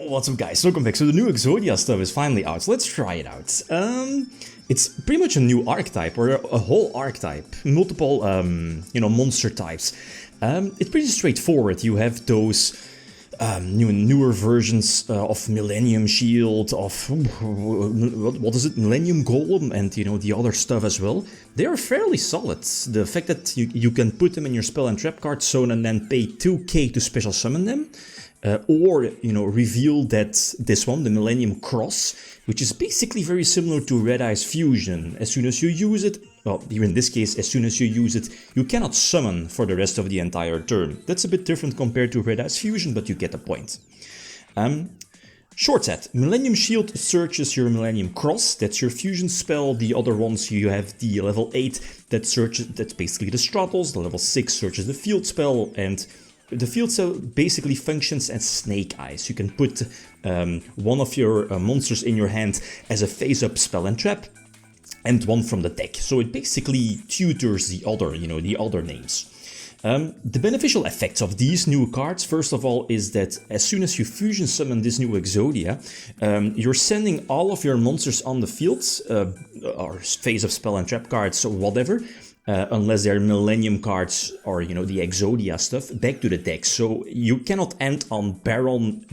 What's up, guys? Welcome back. So the new Exodia stuff is finally out, so let's try it out. It's pretty much a new archetype, or a whole archetype, multiple, monster types. It's pretty straightforward. You have those newer versions of Millennium Shield, of what is it, Millennium Golem, and the other stuff as well. They are fairly solid. The fact that you can put them in your spell and trap card zone and then pay 2k to special summon them. Or reveal that this one, the Millennium Cross, which is basically very similar to Red Eyes Fusion. As soon as you use it, well, here in this case, as soon as you use it, you cannot summon for the rest of the entire turn. That's a bit different compared to Red Eyes Fusion, but you get the point. Short set. Millennium Shield searches your Millennium Cross. That's your fusion spell. The other ones, you have the level 8 that searches, that's basically the Stratos. The level 6 searches the field spell, and the field spell basically functions as Snake Eyes. You can put one of your monsters in your hand as a face-up spell and trap, and one from the deck. So it basically tutors the other, the other names. The beneficial effects of these new cards, first of all, is that as soon as you fusion summon this new Exodia, you're sending all of your monsters on the field, or face-up spell and trap cards, or whatever, unless they're Millennium cards or, the Exodia stuff, back to the deck. So you cannot end on Baron,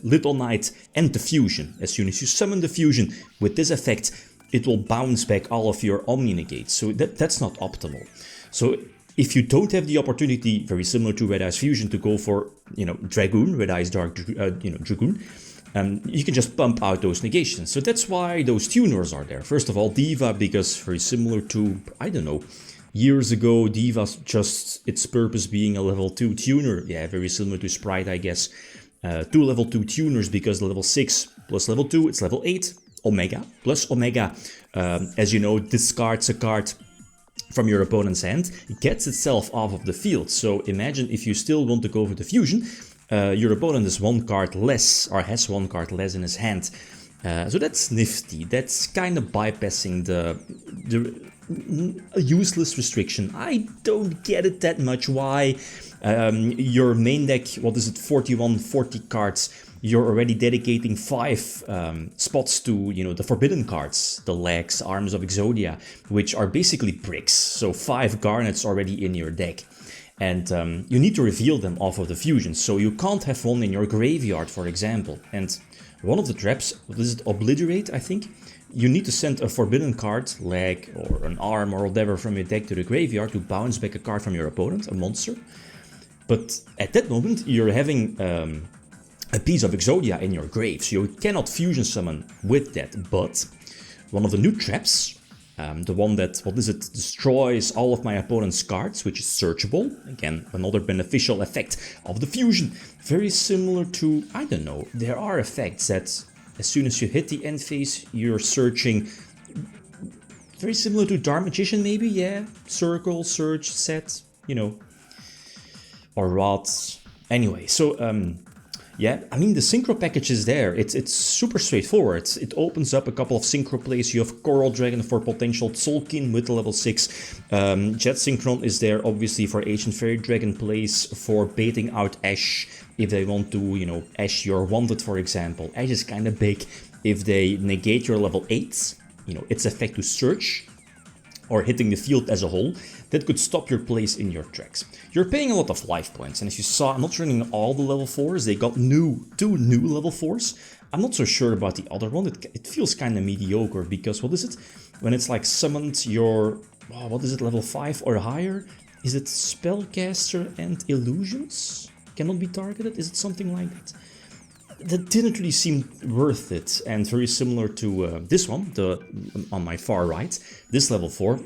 Little Knight, and the Fusion. As soon as you summon the Fusion, with this effect, it will bounce back all of your Omni Negates. So that's not optimal. So if you don't have the opportunity, very similar to Red Eyes Fusion, to go for, Dragoon, Red Eyes Dark, Dragoon, you can just pump out those negations. So that's why those tuners are there. First of all, Diva, because very similar to, I don't know, years ago, Diva's just its purpose being a level 2 tuner. Yeah, very similar to Sprite, I guess. 2 level 2 tuners, because level 6 plus level 2, it's level 8. Omega plus Omega, as you know, discards a card from your opponent's hand, gets itself off of the field. So imagine if you still want to go for the fusion, your opponent is 1 card less, or has 1 card less in his hand. So that's nifty. That's kind of bypassing the useless restriction. I don't get it that much why your main deck, what is it, 40 cards, you're already dedicating 5 spots to, the forbidden cards, the legs, arms of Exodia, which are basically bricks. So 5 garnets already in your deck. And you need to reveal them off of the fusion, so you can't have one in your graveyard, for example. And one of the traps, what is it, Obliterate, I think? You need to send a forbidden card, leg or an arm or whatever, from your deck to the graveyard to bounce back a card from your opponent, a monster. But at that moment, you're having a piece of Exodia in your grave, so you cannot fusion summon with that. But one of the new traps, the one that, destroys all of my opponent's cards, which is searchable. Again, another beneficial effect of the fusion. Very similar to, I don't know, there are effects that as soon as you hit the end phase, you're searching. Very similar to Dark Magician, maybe, yeah. Circle, search, set, or rods. Anyway, so, yeah, I mean, the Synchro package is there. It's super straightforward. It opens up a couple of Synchro plays. You have Coral Dragon for potential Tzolk'in with the level 6. Jet Synchron is there, obviously, for Ancient Fairy Dragon plays, for baiting out Ash if they want to, Ash your Wanted, for example. Ash is kind of big if they negate your level 8, its effect to search, or hitting the field as a whole. That could stop your place in your tracks. You're paying a lot of life points, and as you saw, I'm not running all the level 4s, they got 2 new level 4s. I'm not so sure about the other one, it feels kind of mediocre, because what is it? When it's like summoned your, level 5 or higher? Is it Spellcaster and Illusions? Cannot be targeted? Is it something like that? That didn't really seem worth it, and very similar to this one, on my far right, this level 4,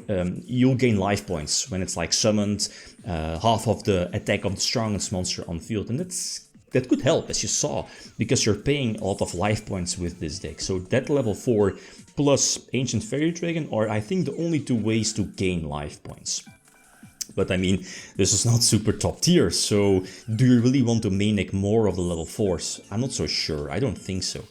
you'll gain life points when it's like summoned, half of the attack of the strongest monster on field, and that could help, as you saw, because you're paying a lot of life points with this deck. So that level 4 plus Ancient Fairy Dragon are, I think, the only 2 ways to gain life points. But I mean, this is not super top tier, so do you really want to main deck more of the level 4s? I'm not so sure, I don't think so.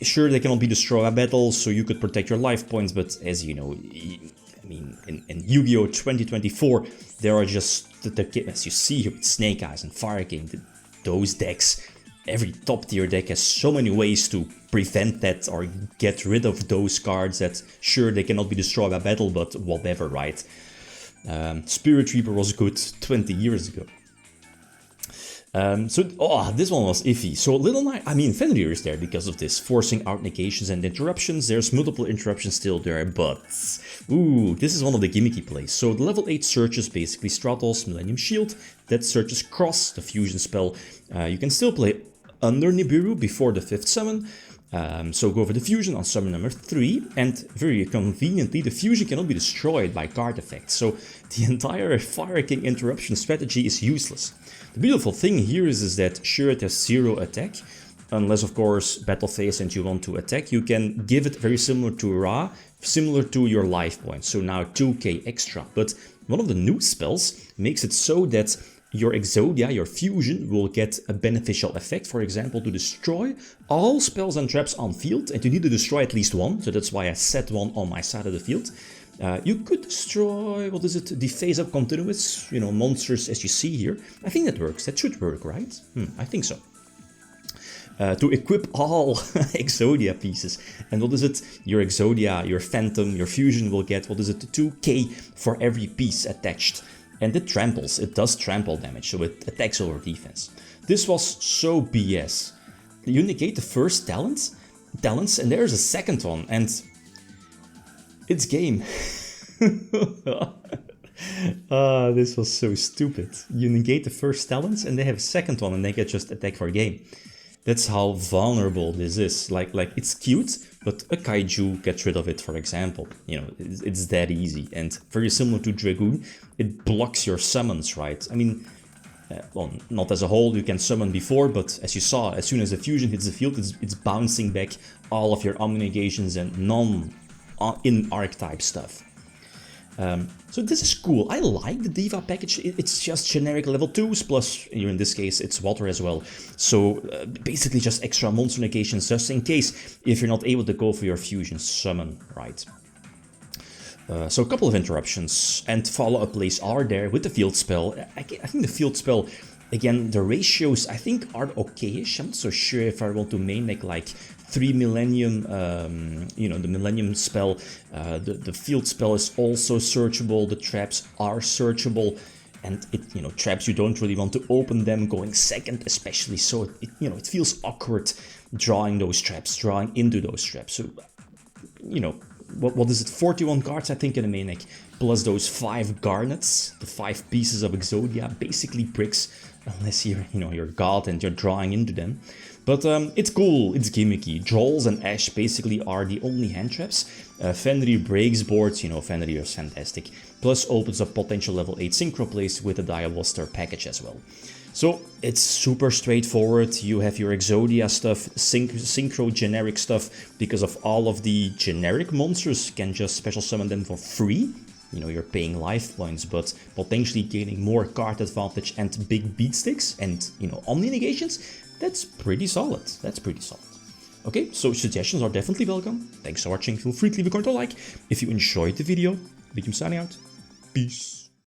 Sure, they cannot be destroyed by battles, so you could protect your life points, but as you know, I mean, in Yu-Gi-Oh! 2024, there are just, as you see here with Snake Eyes and Fire King, those decks, every top tier deck has so many ways to prevent that or get rid of those cards that, sure, they cannot be destroyed by battle, but whatever, right? Spirit Reaper was good 20 years ago. This one was iffy. So Little Knight, I mean, Fenrir is there because of this, forcing out negations and interruptions. There's multiple interruptions still there, but ooh, this is one of the gimmicky plays. So the level 8 searches basically Stratos, Millennium Shield, that searches Cross, the fusion spell. You can still play under Nibiru before the 5th summon. So go for the fusion on summon number 3, and very conveniently the fusion cannot be destroyed by card effects. So the entire Fire King interruption strategy is useless. The beautiful thing here is that sure, it has 0 attack, unless of course battle phase and you want to attack. You can give it very similar to Ra, similar to your life points, so now 2k extra. But one of the new spells makes it so that your Exodia, your fusion, will get a beneficial effect, for example, to destroy all spells and traps on field, and you need to destroy at least one, so that's why I set one on my side of the field. You could destroy, what is it, the phase-up continuous, you know, monsters as you see here. I think that works, that should work, right? I think so. To equip all Exodia pieces. And what is it? Your Exodia, your Phantom, your Fusion will get, what is it, 2k for every piece attached. And it tramples, it does trample damage, so it attacks over defense. This was so BS. You negate the first talents, and there's a second one, and it's game. This was so stupid. You negate the first talents, and they have a second one, and they get just attack for game. That's how vulnerable this is. Like it's cute, but a kaiju gets rid of it, for example. You know, it's that easy. And very similar to Dragoon, it blocks your summons, right? I mean, well, not as a whole, you can summon before, but as you saw, as soon as the fusion hits the field, it's bouncing back all of your omni-negations and non-in-archetype stuff. So this is cool. I like the Diva package. It's just generic level 2s, plus here in this case it's water as well. So basically just extra monster negations just in case if you're not able to go for your fusion summon, right? So a couple of interruptions and follow-up plays are there with the field spell. I think the field spell, again, the ratios I think are okay-ish. I'm not so sure if I want to main deck like 3 Millennium, you know, the Millennium spell, the field spell is also searchable, the traps are searchable, and it, you know, traps you don't really want to open them going second especially, so it, you know, it feels awkward drawing those traps, drawing into those traps. So, you know, what is it, 41 cards I think in the main deck, plus those 5 garnets, the 5 pieces of Exodia, basically bricks, unless you're, you know, you're god and you're drawing into them. But it's cool, it's gimmicky. Drolls and Ash basically are the only hand traps. Fenrir breaks boards, you know, Fenrir is fantastic. Plus opens up potential level 8 Synchro plays with the Diawoster package as well. So it's super straightforward. You have your Exodia stuff, Synchro generic stuff, because of all of the generic monsters, can just special summon them for free. You know, you're paying life points, but potentially gaining more card advantage and big beat sticks and, you know, omni negations. That's pretty solid. That's pretty solid. Okay, so suggestions are definitely welcome. Thanks for watching. Feel free to leave a comment or like if you enjoyed the video. Big signing out. Peace.